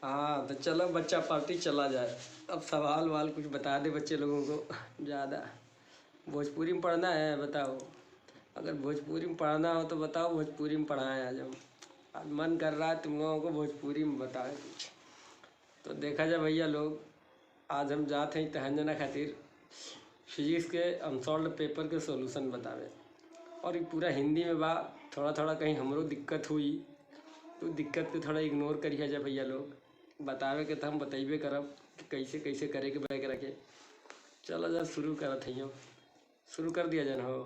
हाँ तो चलो बच्चा पार्टी चला जाए। अब सवाल वाल कुछ बता दे बच्चे लोगों को ज़्यादा। भोजपुरी में पढ़ना है बताओ। अगर भोजपुरी में पढ़ना हो तो बताओ, भोजपुरी में पढ़ाएं आज हम। आज मन कर रहा है तुम लोगों को भोजपुरी में बताएं कुछ। तो देखा जाए भैया लोग, आज हम जाते हैं तहजना खातिर फिजिक्स के अनसॉल्व पेपर के सॉल्यूशन बतावे। और ये पूरा हिंदी में बा। थोड़ा थोड़ा कहीं हमरो दिक्कत हुई तो दिक्कत के थोड़ा इग्नोर करिए जा भैया लोग। बतावे के तो हम बतैबे करब कि कैसे कैसे करे के बैग रखे। चलो जा शुरू करत हइयो। शुरू कर दिया जाए ना हो।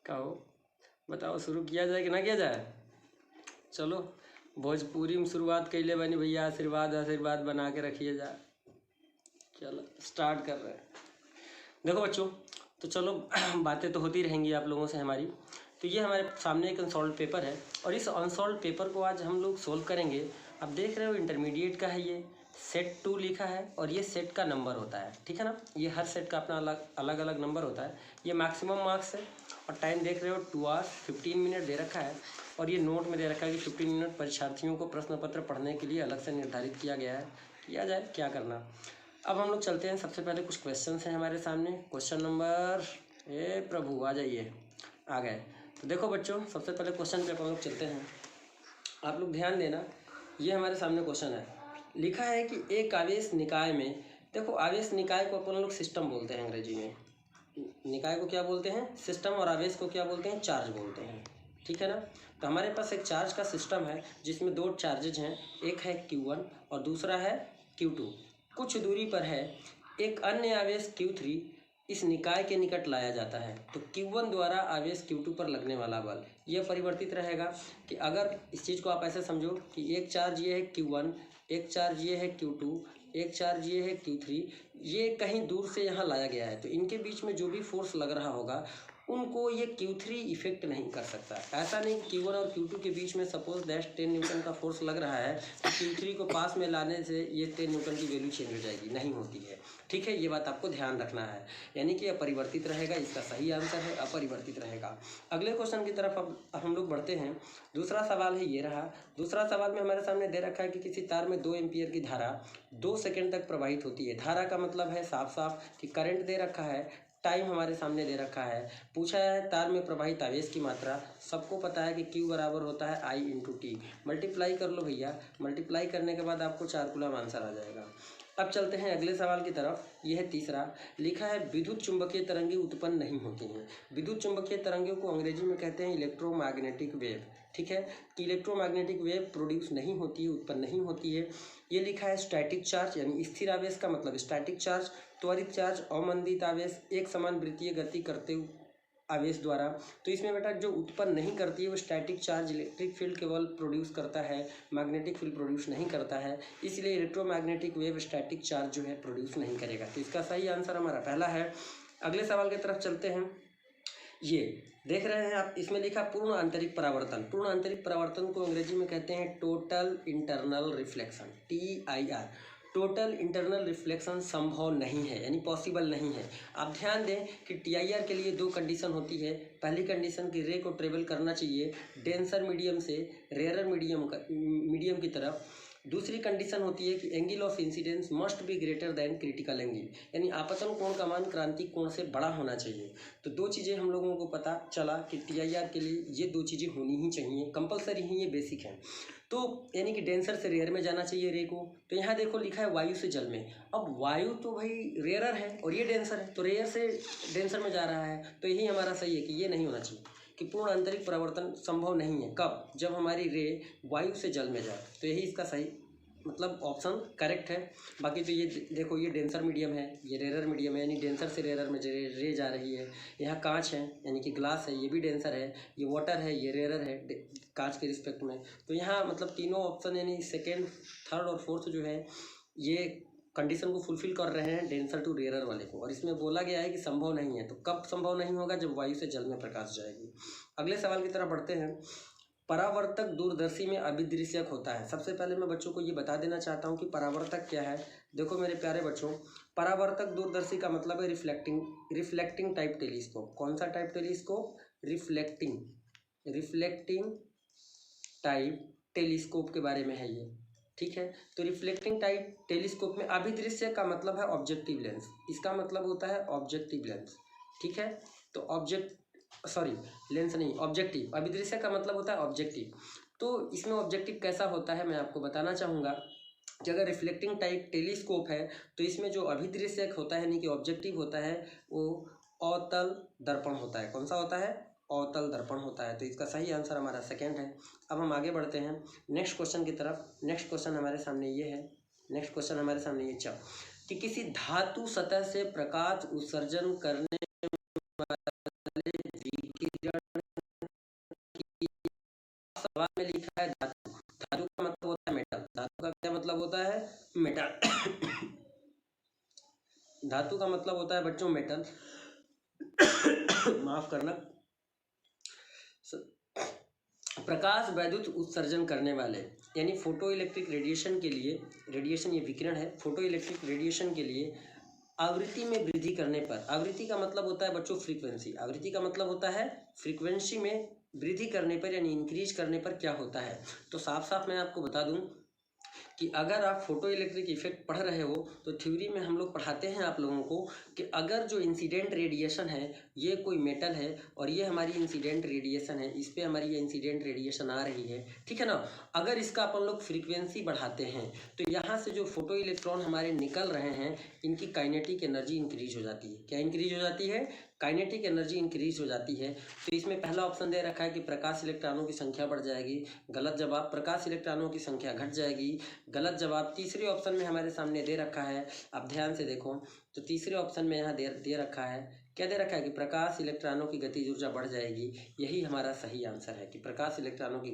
का हो बताओ, शुरू किया जाए कि ना किया जाए? चलो भोजपुरी में शुरुआत कैले बनी भैया, आशीर्वाद आशीर्वाद बना के रखिए जा। चलो स्टार्ट कर रहे हैं। देखो बच्चों, तो चलो बातें तो होती रहेंगी आप लोगों से हमारी। तो ये हमारे सामने एक अनसॉल्व पेपर है और इस अनसॉल्व पेपर को आज हम लोग सोल्व करेंगे। अब देख रहे हो इंटरमीडिएट का है ये। सेट 2 लिखा है और ये सेट का नंबर होता है, ठीक है ना। ये हर सेट का अपना अलग अलग नंबर होता है। ये मैक्सिमम मार्क्स है और टाइम देख रहे हो 2 hours 15 मिनट दे रखा है। और ये नोट में दे रखा है कि 15 मिनट परीक्षार्थियों को प्रश्न पत्र पढ़ने के लिए अलग से निर्धारित किया गया है। किया जाए, क्या करना। अब हम लोग चलते हैं। सबसे पहले कुछ क्वेश्चंस हैं हमारे सामने। क्वेश्चन नंबर, ए प्रभु आ जाइए, आ गए। तो देखो बच्चों, सबसे पहले क्वेश्चन पे अपन लोग चलते हैं। आप लोग ध्यान देना, ये हमारे सामने क्वेश्चन है। लिखा है कि एक आवेश निकाय में, देखो आवेश निकाय को अपन लोग सिस्टम बोलते हैं अंग्रेजी में। निकाय को क्या बोलते हैं? सिस्टम। और आवेश को क्या बोलते हैं? चार्ज बोलते हैं, ठीक है ना। तो हमारे पास एक चार्ज का सिस्टम है जिसमें 2 चार्जेज हैं, एक है Q1 और दूसरा है Q2। कुछ दूरी पर है एक अन्य आवेश Q3 इस निकाय के निकट लाया जाता है। तो Q1 द्वारा आवेश Q2 पर लगने वाला बल यह परिवर्तित रहेगा। कि अगर इस चीज़ को आप ऐसे समझो कि एक चार्ज ये है Q1, एक चार्ज ये है Q2, एक चार्ज ये है Q3, ये कहीं दूर से यहाँ लाया गया है। तो इनके बीच में जो भी फोर्स लग रहा होगा उनको ये Q3 इफेक्ट नहीं कर सकता। ऐसा नहीं Q1 और Q2 के बीच में सपोज दैट 10 न्यूटन का फोर्स लग रहा है तो Q3 को पास में लाने से ये 10 न्यूटन की वैल्यू चेंज हो जाएगी, नहीं होती है, ठीक है। ये बात आपको ध्यान रखना है। यानी कि अपरिवर्तित रहेगा, इसका सही आंसर है अपरिवर्तित रहेगा। अगले क्वेश्चन की तरफ अब हम लोग बढ़ते हैं। दूसरा सवाल है, ये रहा। दूसरा सवाल में हमारे सामने दे रखा है कि किसी तार में 2 एम्पियर की धारा 2 सेकंड तक प्रवाहित होती है। धारा का मतलब है साफ साफ कि करंट दे रखा है, टाइम हमारे सामने दे रखा है, पूछा है तार में प्रवाहित आवेश की मात्रा। सबको पता है कि Q बराबर होता है I इंटू टी। मल्टीप्लाई कर लो भैया, मल्टीप्लाई करने के बाद आपको 4 कूलम आंसर आ जाएगा। अब चलते हैं अगले सवाल की तरफ। यह है तीसरा। लिखा है विद्युत चुंबकीय तरंगें उत्पन्न नहीं होती हैं। विद्युत चुंबकीय तरंगों को अंग्रेजी में कहते हैं इलेक्ट्रोमैग्नेटिक वेव, ठीक है। कि इलेक्ट्रोमैग्नेटिक वेव प्रोड्यूस नहीं होती है, उत्पन्न नहीं होती है। ये लिखा है स्टैटिक चार्ज, यानी स्थिर आवेश का मतलब स्टैटिक चार्ज, त्वरित चार्ज, अवमंदित आवेश, एक समान वृत्तीय गति करते हुए आवेश द्वारा। तो इसमें बेटा जो उत्पन्न नहीं करती है वो स्टैटिक चार्ज इलेक्ट्रिक फील्ड केवल प्रोड्यूस करता है, मैग्नेटिक फील्ड प्रोड्यूस नहीं करता है। इसलिए इलेक्ट्रोमैग्नेटिक वेव स्टैटिक चार्ज जो है प्रोड्यूस नहीं करेगा। तो इसका सही आंसर हमारा पहला है। अगले सवाल की तरफ चलते हैं। ये देख रहे हैं आप, इसमें लिखा पूर्ण आंतरिक परावर्तन। पूर्ण आंतरिक परावर्तन को अंग्रेजी में कहते हैं total internal reflection, TIR। Total internal reflection संभव नहीं है, यानी पॉसिबल नहीं है। आप ध्यान दें कि TIR के लिए 2 कंडीशन होती है। पहली कंडीशन की रे को ट्रेवल करना चाहिए डेंसर मीडियम से रेयरर मीडियम की तरफ। दूसरी कंडीशन होती है कि angle of incidence must be greater than critical angle, यानी आपतन कोण का मान क्रांतिक कोण से बड़ा होना चाहिए। तो 2 चीज़ें हम लोगों को पता चला कि TIR के लिए ये 2 चीज़ें होनी ही चाहिए, कंपलसरी ही, ये बेसिक है। तो यानी कि डेंसर से रेयर में जाना चाहिए रे को। तो यहाँ देखो लिखा है वायु से जल में। अब वायु तो भाई रेयरर है और ये डेंसर है, तो रेयर से डेंसर में जा रहा है। तो यही हमारा सही है कि ये नहीं होना चाहिए, कि पूर्ण आंतरिक परावर्तन संभव नहीं है। कब? जब हमारी रे वायु से जल में जाए। तो यही इसका सही मतलब ऑप्शन करेक्ट है। बाकी तो ये देखो, ये डेंसर मीडियम है, ये रेरर मीडियम है, यानी डेंसर से रेरर में रे जा रही है। यहाँ कांच है यानी कि ग्लास है, ये भी डेंसर है। ये वाटर है, ये रेरर है कांच के रिस्पेक्ट में। तो यहाँ मतलब तीनों ऑप्शन यानी सेकेंड, थर्ड और फोर्थ जो है ये कंडीशन को फुलफिल कर रहे हैं डेंसर टू रेयरर वाले को। और इसमें बोला गया है कि संभव नहीं है। तो कब संभव नहीं होगा? जब वायु से जल में प्रकाश जाएगी। अगले सवाल की तरफ बढ़ते हैं। परावर्तक दूरदर्शी में अभिदृश्यक होता है। सबसे पहले मैं बच्चों को ये बता देना चाहता हूँ कि परावर्तक क्या है। देखो मेरे प्यारे बच्चों, परावर्तक दूरदर्शी का मतलब है रिफ्लेक्टिंग टाइप टेलीस्कोप। कौन सा type telescope? Reflecting type telescope के बारे में है ये, ठीक है। तो रिफ्लेक्टिंग टाइप टेलीस्कोप में अभिदृश्य का मतलब है ऑब्जेक्टिव लेंस, इसका मतलब होता है ऑब्जेक्टिव लेंस, ठीक है। तो लेंस नहीं, ऑब्जेक्टिव, अभिदृश्य का मतलब होता है ऑब्जेक्टिव। तो इसमें ऑब्जेक्टिव कैसा होता है मैं आपको बताना चाहूँगा कि अगर रिफ्लेक्टिंग टाइप टेलीस्कोप है तो इसमें जो अभिदृश्यक होता है यानी कि ऑब्जेक्टिव होता है वो अवतल दर्पण होता है। कौन सा होता है? अवतल दर्पण होता है। तो इसका सही आंसर हमारा सेकंड है। अब हम आगे बढ़ते हैं नेक्स्ट क्वेश्चन की तरफ। नेक्स्ट क्वेश्चन हमारे सामने ये है, कि किसी धातु सतह से प्रकाश उत्सर्जन करने वाले विकिरण की, सवाल में लिखा है धातु, धातु का मतलब होता है मेटल, धातु का क्या मतलब होता है? मेटल। धातु का मतलब होता है बच्चों मेटल। माफ करना। प्रकाश वैद्युत उत्सर्जन करने वाले यानी फोटो इलेक्ट्रिक रेडिएशन के लिए, रेडिएशन ये विकिरण है, फोटो इलेक्ट्रिक रेडिएशन के लिए आवृत्ति में वृद्धि करने पर, आवृत्ति का मतलब होता है बच्चों फ्रीक्वेंसी, आवृत्ति का मतलब होता है फ्रीक्वेंसी में वृद्धि करने पर यानी इंक्रीज करने पर क्या होता है। तो साफ साफ मैं आपको बता दूं कि अगर आप फोटो इलेक्ट्रिक इफेक्ट पढ़ रहे हो तो थ्योरी में हम लोग पढ़ाते हैं आप लोगों को कि अगर जो इंसिडेंट रेडिएशन है ये कोई मेटल है और ये हमारी इंसिडेंट रेडिएशन है, इस पर हमारी ये इंसिडेंट रेडिएशन आ रही है, ठीक है ना। अगर इसका अपन लोग फ्रीक्वेंसी बढ़ाते हैं तो यहाँ से जो फोटो इलेक्ट्रॉन हमारे निकल रहे हैं इनकी काइनेटिक एनर्जी इंक्रीज हो जाती है। क्या इंक्रीज हो जाती है? काइनेटिक एनर्जी इंक्रीज हो जाती है। तो इसमें पहला ऑप्शन दे रखा है कि प्रकाश इलेक्ट्रॉनों की संख्या बढ़ जाएगी, गलत जवाब। प्रकाश इलेक्ट्रॉनों की संख्या घट जाएगी, गलत जवाब। तीसरे ऑप्शन में हमारे सामने दे रखा है, अब ध्यान से देखो, तो तीसरे ऑप्शन में यहाँ दे रखा है, क्या दे रखा है कि प्रकाश इलेक्ट्रॉनों की गतिज ऊर्जा बढ़ जाएगी। यही हमारा सही आंसर है कि प्रकाश इलेक्ट्रॉनों की